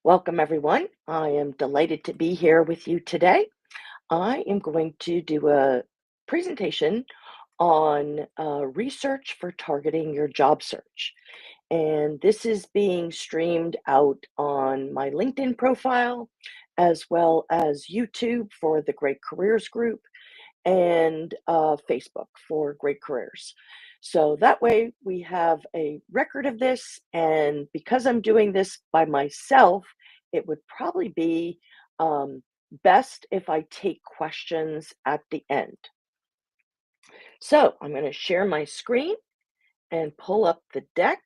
Welcome, everyone. I am delighted to be here with you today. I am going to do a presentation on research for targeting your job search. And this is being streamed out on my LinkedIn profile, as well as YouTube for the Great Careers Group and Facebook for Great Careers. So that way we have a record of this. And because I'm doing this by myself, it would probably be best if I take questions at the end. So I'm going to share my screen and pull up the deck.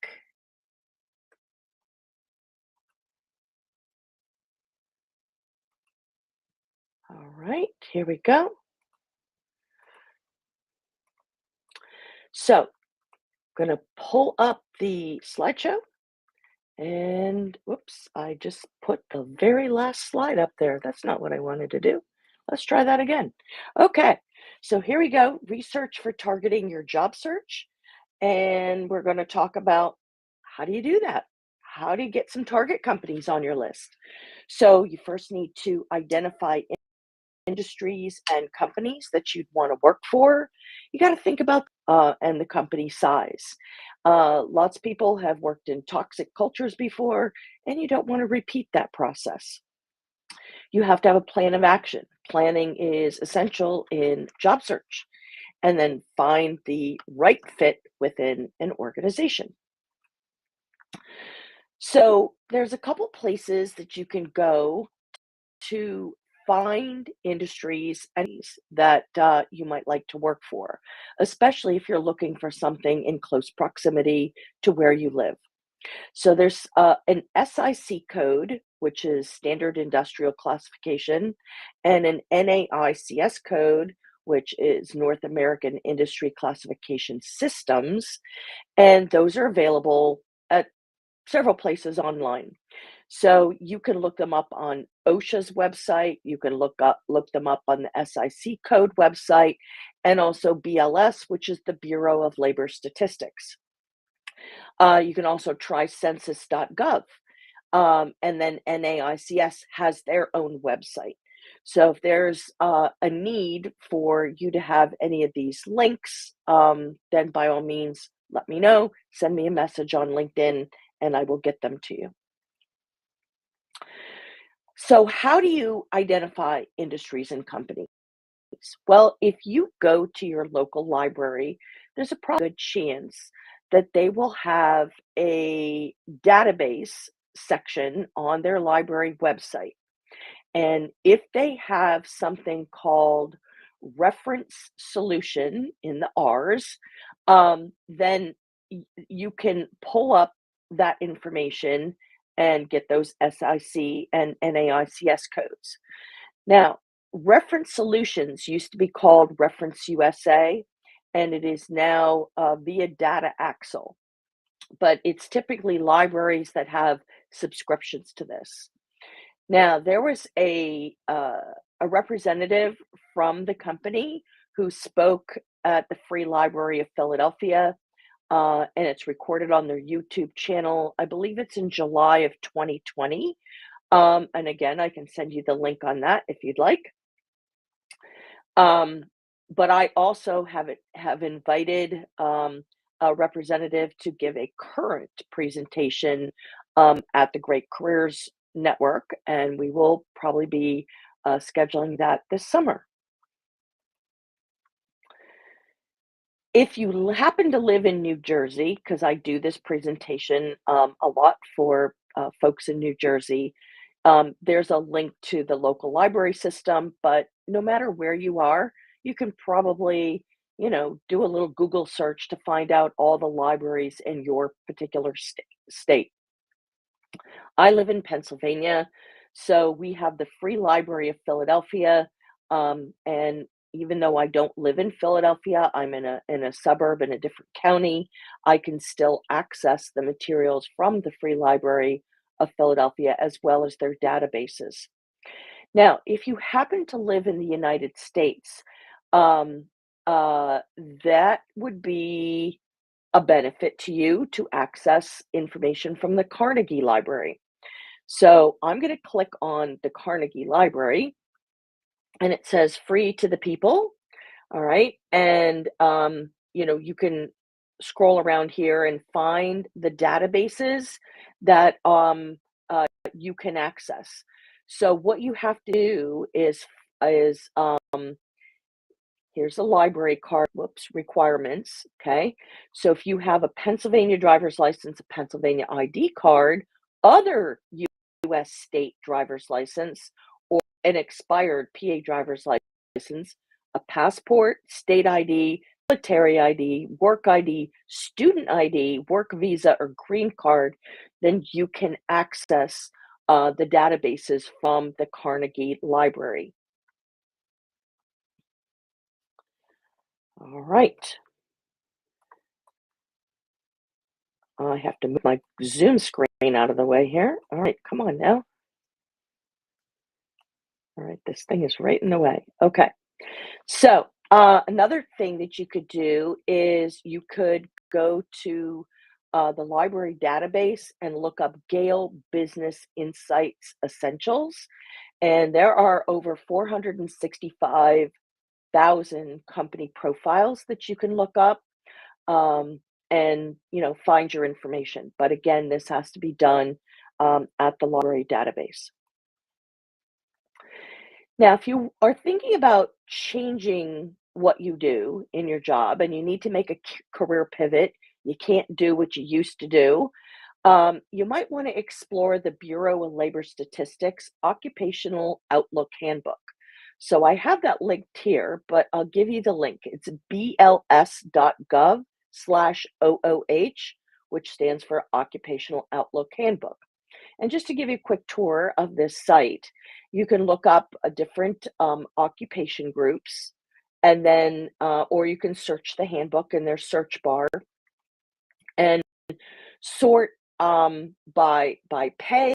All right, here we go. So I'm going to pull up the slideshow. And whoops, I just put the very last slide up there. That's not what I wanted to do. Let's try that again. Okay, so here we go. Research for targeting your job search. And we're going to talk about how do you do that? How do you get some target companies on your list? So you first need to identify industries and companies that you'd want to work for. You got to think about and the company size. Lots of people have worked in toxic cultures before, and you don't want to repeat that process. You have to have a plan of action. Planning is essential in job search, and then find the right fit within an organization. So there's a couple places that you can go to find industries and that you might like to work for, especially if you're looking for something in close proximity to where you live. So there's an SIC code, which is Standard Industrial Classification, and an NAICS code, which is North American Industry Classification Systems, and those are available at several places online. So you can look them up on OSHA's website. You can look them up on the SIC code website, and also BLS, which is the Bureau of Labor Statistics. You can also try census.gov, and then NAICS has their own website. So if there's a need for you to have any of these links, then by all means, let me know. Send me a message on LinkedIn, and I will get them to you. So, how do you identify industries and companies? Well, if you go to your local library, there's a probably good chance that they will have a database section on their library website. And if they have something called reference solution in the R's, then you can pull up that information and get those SIC and NAICS codes. Now, reference solutions used to be called Reference USA, and it is now via Data Axle, but it's typically libraries that have subscriptions to this. Now, there was a representative from the company who spoke at the Free Library of Philadelphia, and it's recorded on their YouTube channel. I believe it's in July of 2020. And again, I can send you the link on that if you'd like. But I also have invited a representative to give a current presentation at the Great Careers Network, and we will probably be scheduling that this summer. If you happen to live in New Jersey, because I do this presentation a lot for folks in New Jersey, there's a link to the local library system, but no matter where you are, you can probably, do a little Google search to find out all the libraries in your particular state. I live in Pennsylvania, so we have the Free Library of Philadelphia, and even though I don't live in Philadelphia, I'm in a suburb in a different county, I can still access the materials from the Free Library of Philadelphia as well as their databases. Now, if you happen to live in the United States, um, that would be a benefit to you to access information from the Carnegie Library. So I'm going to click on the Carnegie Library, and it says free to the people. All right. And, you can scroll around here and find the databases that you can access. So what you have to do is here's a library card, whoops, requirements. Okay. So if you have a Pennsylvania driver's license, a Pennsylvania ID card, other US state driver's license, or an expired PA driver's license, a passport, state ID, military ID, work ID, student ID, work visa, or green card, then you can access the databases from the Carnegie Library. All right. I have to move my Zoom screen out of the way here. All right, come on now. All right, this thing is right in the way. Okay. So, another thing that you could do is you could go to the library database and look up Gale Business Insights Essentials. And there are over 465,000 company profiles that you can look up, and find your information. But again, this has to be done at the library database. Now, if you are thinking about changing what you do in your job and you need to make a career pivot, you can't do what you used to do, you might want to explore the Bureau of Labor Statistics Occupational Outlook Handbook. So I have that linked here, but I'll give you the link. It's bls.gov/OOH, which stands for Occupational Outlook Handbook. And just to give you a quick tour of this site, you can look up a different occupation groups, and then, or you can search the handbook in their search bar and sort by pay,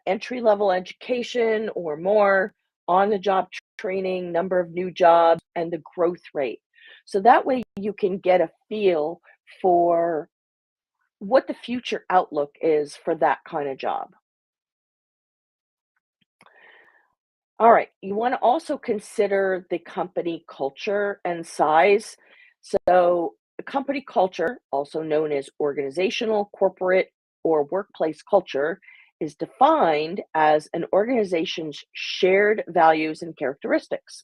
entry level education or more, on the job training, number of new jobs, and the growth rate. So that way you can get a feel for what the future outlook is for that kind of job. All right. You want to also consider the company culture and size. So, the company culture, also known as organizational, corporate, or workplace culture, is defined as an organization's shared values and characteristics.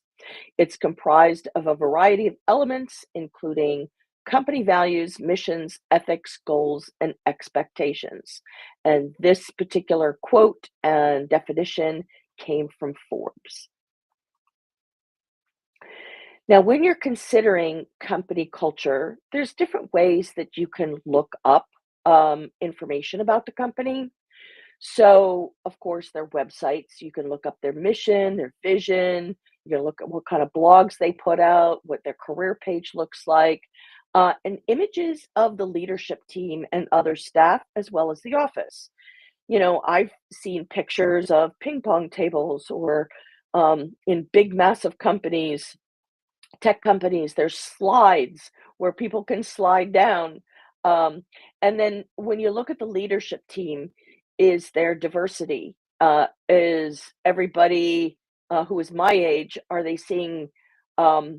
It's comprised of a variety of elements, including company values, missions, ethics, goals, and expectations. And this particular quote and definition came from Forbes. Now, when you're considering company culture, there's different ways that you can look up information about the company. So, of course, their websites, you can look up their mission, their vision, you can look at what kind of blogs they put out, what their career page looks like, and images of the leadership team and other staff, as well as the office. I've seen pictures of ping pong tables or in big, massive companies, tech companies, there's slides where people can slide down. Um, and then when you look at the leadership team, is there diversity? Is everybody who is my age, are they seeing a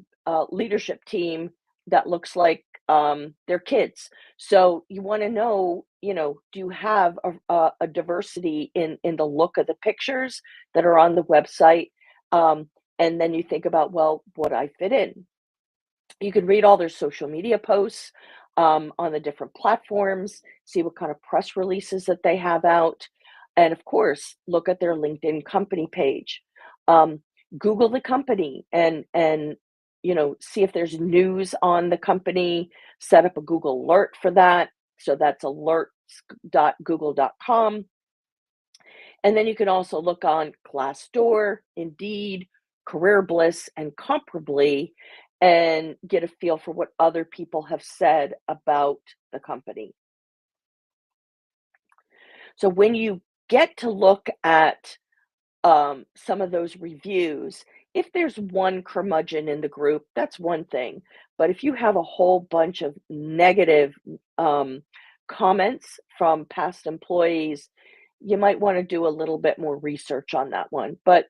leadership team that looks like their kids? So you want to know, do you have a diversity in the look of the pictures that are on the website? And then you think about, well, would I fit in? You can read all their social media posts on the different platforms, see what kind of press releases that they have out, and of course, look at their LinkedIn company page. Um, Google the company and see if there's news on the company. Set up a Google alert for that. So that's alerts.google.com. And then you can also look on Glassdoor, Indeed, Career Bliss, and Comparably and get a feel for what other people have said about the company. So when you get to look at some of those reviews, if there's one curmudgeon in the group, that's one thing. But if you have a whole bunch of negative comments from past employees, you might want to do a little bit more research on that one. But,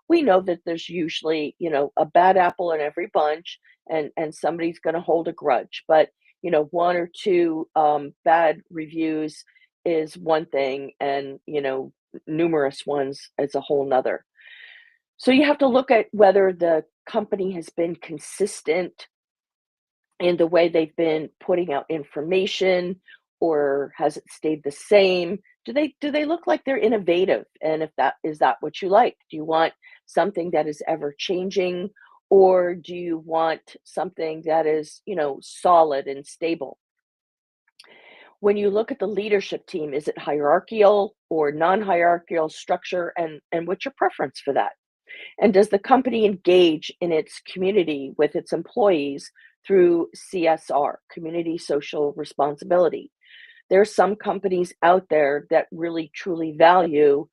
we know that there's usually, a bad apple in every bunch, and somebody's going to hold a grudge. But, one or two bad reviews is one thing, and, numerous ones is a whole nother. So you have to look at whether the company has been consistent in the way they've been putting out information, or has it stayed the same? Do they look like they're innovative? And if that is that what you like? Do you want something that is ever changing, or do you want something that is, solid and stable? When you look at the leadership team, is it hierarchical or non-hierarchical structure, and what's your preference for that? And does the company engage in its community with its employees through CSR, community social responsibility? There are some companies out there that really truly value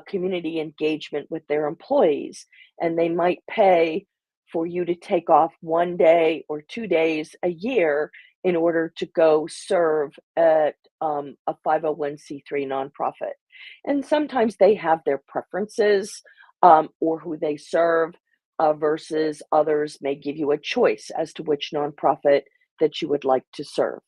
community engagement with their employees, and they might pay for you to take off 1 day or 2 days a year in order to go serve at a 501(c)(3) nonprofit. And sometimes they have their preferences, or who they serve, versus others may give you a choice as to which nonprofit that you would like to serve.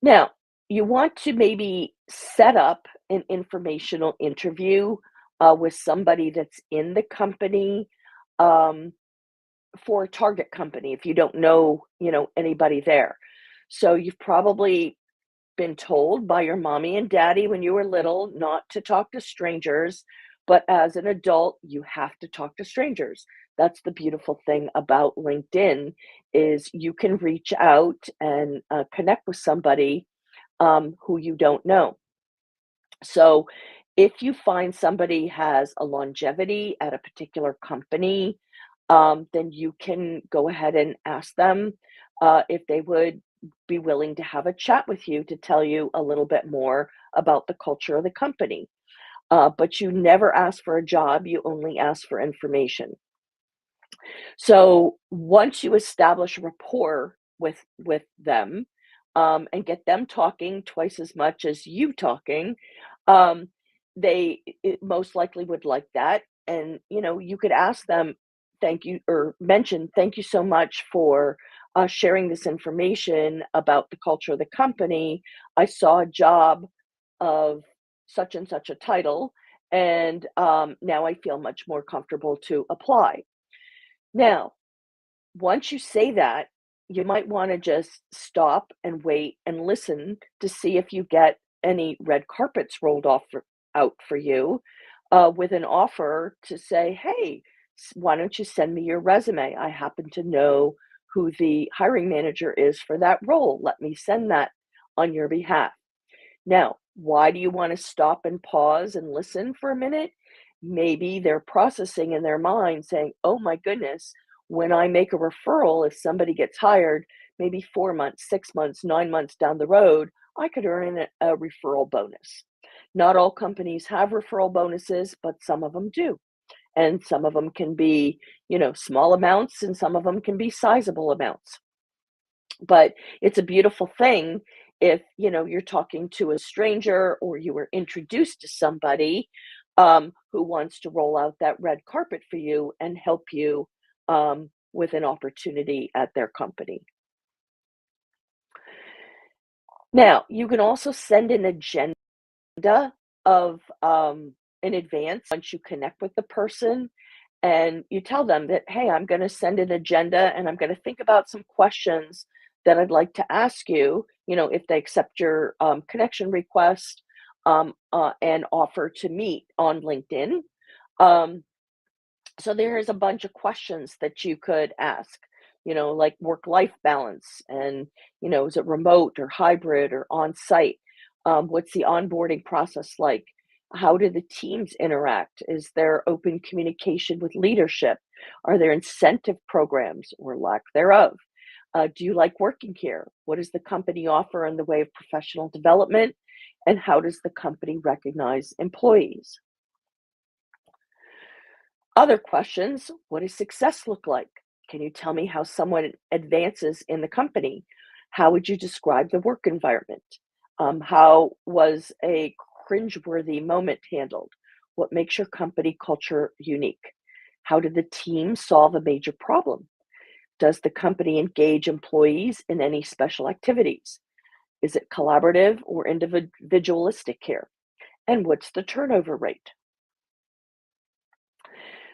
Now, you want to maybe set up an informational interview with somebody that's in the company, um, for a target company if you don't know, anybody there. So you've probably been told by your mommy and daddy when you were little not to talk to strangers, but as an adult, you have to talk to strangers. That's the beautiful thing about LinkedIn, is you can reach out and connect with somebody who you don't know. So if you find somebody has a longevity at a particular company, then you can go ahead and ask them if they would be willing to have a chat with you to tell you a little bit more about the culture of the company. But you never ask for a job, you only ask for information. So once you establish rapport with them, and get them talking twice as much as you talking, um, they most likely would like that. And you could ask them, thank you, or mention, thank you so much for sharing this information about the culture of the company. I saw a job of such and such a title, and now I feel much more comfortable to apply. Now, once you say that, you might wanna just stop and wait and listen to see if you get any red carpets rolled out for you, with an offer to say, "Hey, why don't you send me your resume? I happen to know who the hiring manager is for that role. Let me send that on your behalf." Now, why do you wanna stop and pause and listen for a minute? Maybe they're processing in their mind saying, "Oh my goodness, when I make a referral, if somebody gets hired, maybe 4 months, 6 months, 9 months down the road, I could earn a referral bonus." Not all companies have referral bonuses, but some of them do. And some of them can be, small amounts, and some of them can be sizable amounts. But it's a beautiful thing if, you're talking to a stranger, or you were introduced to somebody who wants to roll out that red carpet for you and help you with an opportunity at their company. Now, you can also send an agenda of in advance once you connect with the person, and you tell them that, "Hey, I'm going to send an agenda, and I'm going to think about some questions that I'd like to ask you," if they accept your connection request, and offer to meet on LinkedIn. Um, so there's a bunch of questions that you could ask, like work-life balance, and, is it remote or hybrid or on-site? What's the onboarding process like? How do the teams interact? Is there open communication with leadership? Are there incentive programs or lack thereof? Do you like working here? What does the company offer in the way of professional development? And how does the company recognize employees? Other questions: what does success look like? Can you tell me how someone advances in the company? How would you describe the work environment? How was a cringeworthy moment handled? What makes your company culture unique? How did the team solve a major problem? Does the company engage employees in any special activities? Is it collaborative or individualistic here? And what's the turnover rate?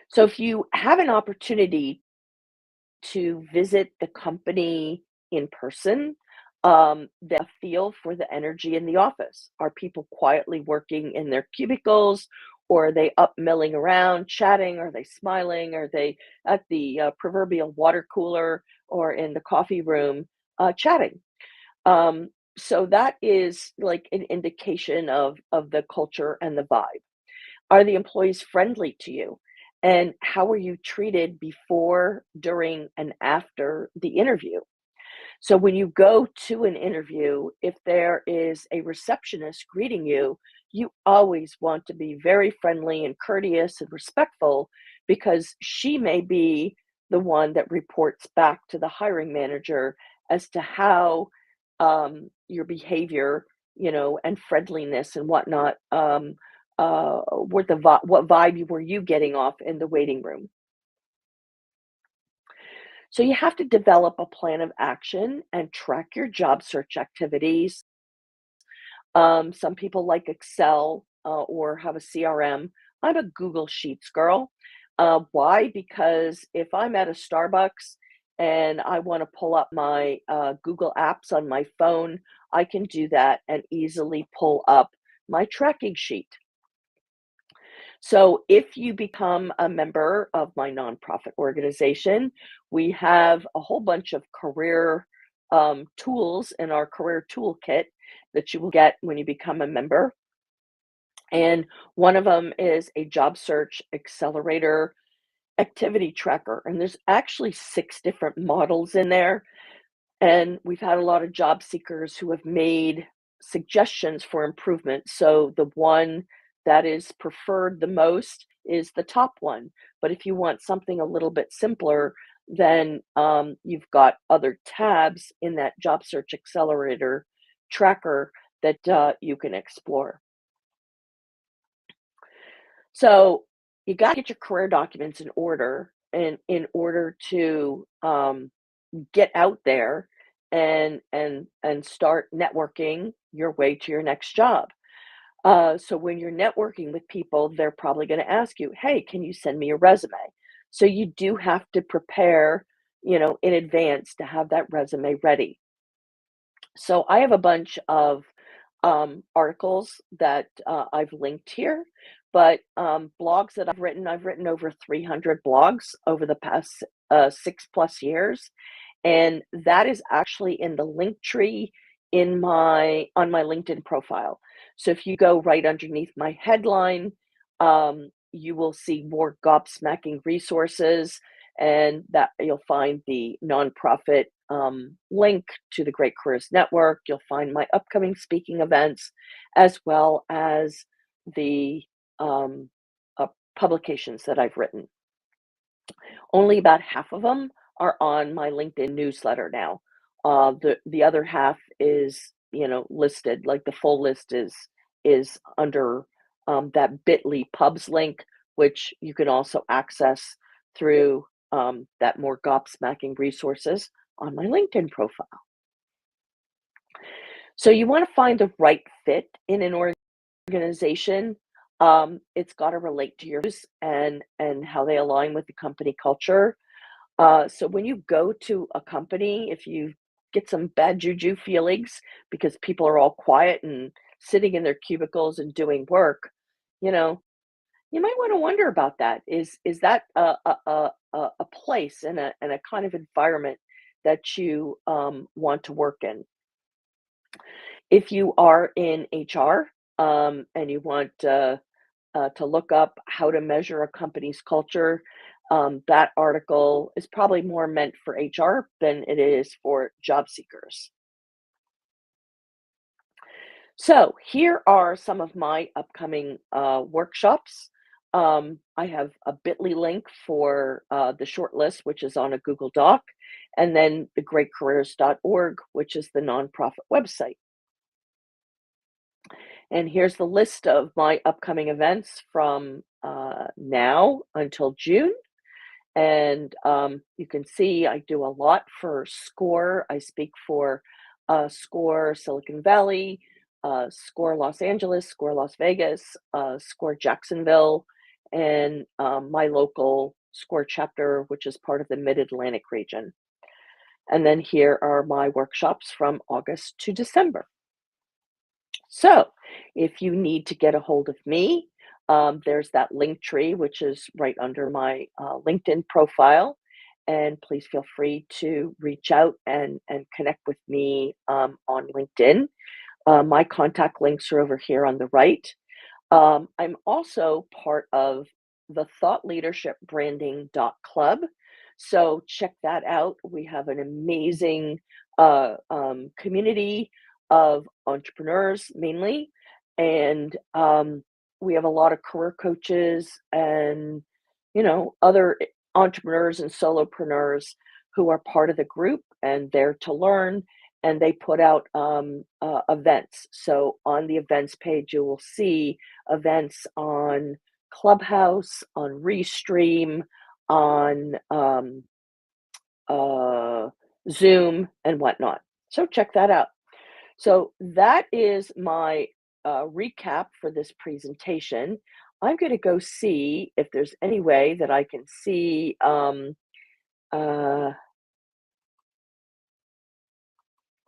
So, if you have an opportunity to visit the company in person, then a feel for the energy in the office. Are people quietly working in their cubicles, or are they up milling around, chatting? Are they smiling? Are they at the proverbial water cooler or in the coffee room chatting? Um, so that is like an indication of the culture and the vibe. Are the employees friendly to you? And how were you treated before, during, and after the interview? So when you go to an interview, if there is a receptionist greeting you, you always want to be very friendly and courteous and respectful because she may be the one that reports back to the hiring manager as to how your behavior, and friendliness and whatnot, what vibe were you getting off in the waiting room? So you have to develop a plan of action and track your job search activities. Some people like Excel or have a CRM. I'm a Google Sheets girl. Why? Because if I'm at a Starbucks and I want to pull up my Google Apps on my phone, I can do that and easily pull up my tracking sheet. So, if you become a member of my nonprofit organization, we have a whole bunch of career tools in our career toolkit that you will get when you become a member. And one of them is a job search accelerator activity tracker. And there's actually six different models in there, and we've had a lot of job seekers who have made suggestions for improvement. So the one that is preferred the most is the top one. But if you want something a little bit simpler, then you've got other tabs in that job search accelerator tracker that you can explore. So you got to get your career documents in order, and in order to get out there and start networking your way to your next job. So when you're networking with people, they're probably going to ask you, "Hey, can you send me a resume?" So you do have to prepare, in advance to have that resume ready. So I have a bunch of articles that I've linked here, but blogs that I've written over 300 blogs over the past 6 plus years, and that is actually in the link tree on my LinkedIn profile. So if you go right underneath my headline, you will see more gobsmacking resources, and that you'll find the nonprofit link to the Great Careers Network. You'll find my upcoming speaking events, as well as the um, publications that I've written. Only about half of them are on my LinkedIn newsletter now. The other half is, listed, like the full list is under that bit.ly pubs link, which you can also access through that more gobsmacking resources on my LinkedIn profile. So you want to find the right fit in an organization. It's got to relate to your values and how they align with the company culture. So when you go to a company, if you get some bad juju feelings because people are all quiet and sitting in their cubicles and doing work, you know, you might want to wonder about that. Is that a place and a kind of environment that you want to work in? If you are in HR and you want to look up how to measure a company's culture, that article is probably more meant for HR than it is for job seekers. So, here are some of my upcoming workshops. I have a bit.ly link for the short list, which is on a Google Doc, and then the greatcareers.org, which is the nonprofit website. And here's the list of my upcoming events from now until June. And you can see I do a lot for SCORE. I speak for SCORE Silicon Valley, SCORE Los Angeles, SCORE Las Vegas, SCORE Jacksonville, and my local SCORE chapter, which is part of the Mid Atlantic region. And then here are my workshops from August to December. So, if you need to get a hold of me, there's that link tree, which is right under my LinkedIn profile. And please feel free to reach out and connect with me on LinkedIn. My contact links are over here on the right. I'm also part of the Thought Leadership Branding Club. So check that out. We have an amazing community of entrepreneurs mainly. And we have a lot of career coaches and, other entrepreneurs and solopreneurs who are part of the group and there to learn. And they put out events. So on the events page, you will see events on Clubhouse, on Restream, on Zoom, and whatnot. So check that out. So that is my recap for this presentation. I'm going to go see if there's any way that I can see. Uh,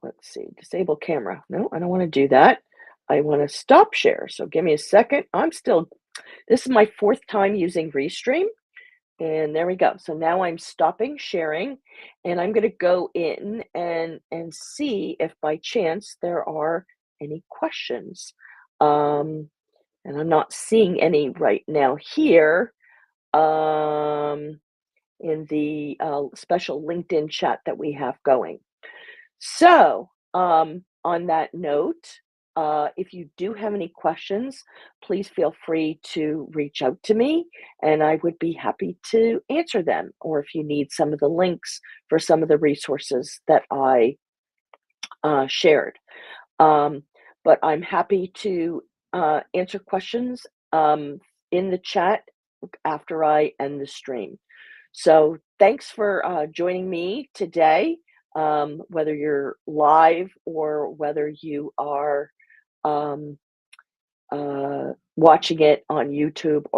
let's see, disable camera. No, I don't want to do that. I want to stop share. So give me a second. This is my fourth time using Restream. And there we go. So now I'm stopping sharing and I'm going to go in and see if by chance there are any questions. And I'm not seeing any right now here in the special LinkedIn chat that we have going. So, on that note, if you do have any questions, please feel free to reach out to me and I would be happy to answer them. Or if you need some of the links for some of the resources that I shared. But I'm happy to answer questions in the chat after I end the stream. So thanks for joining me today, whether you're live or whether you are watching it on YouTube or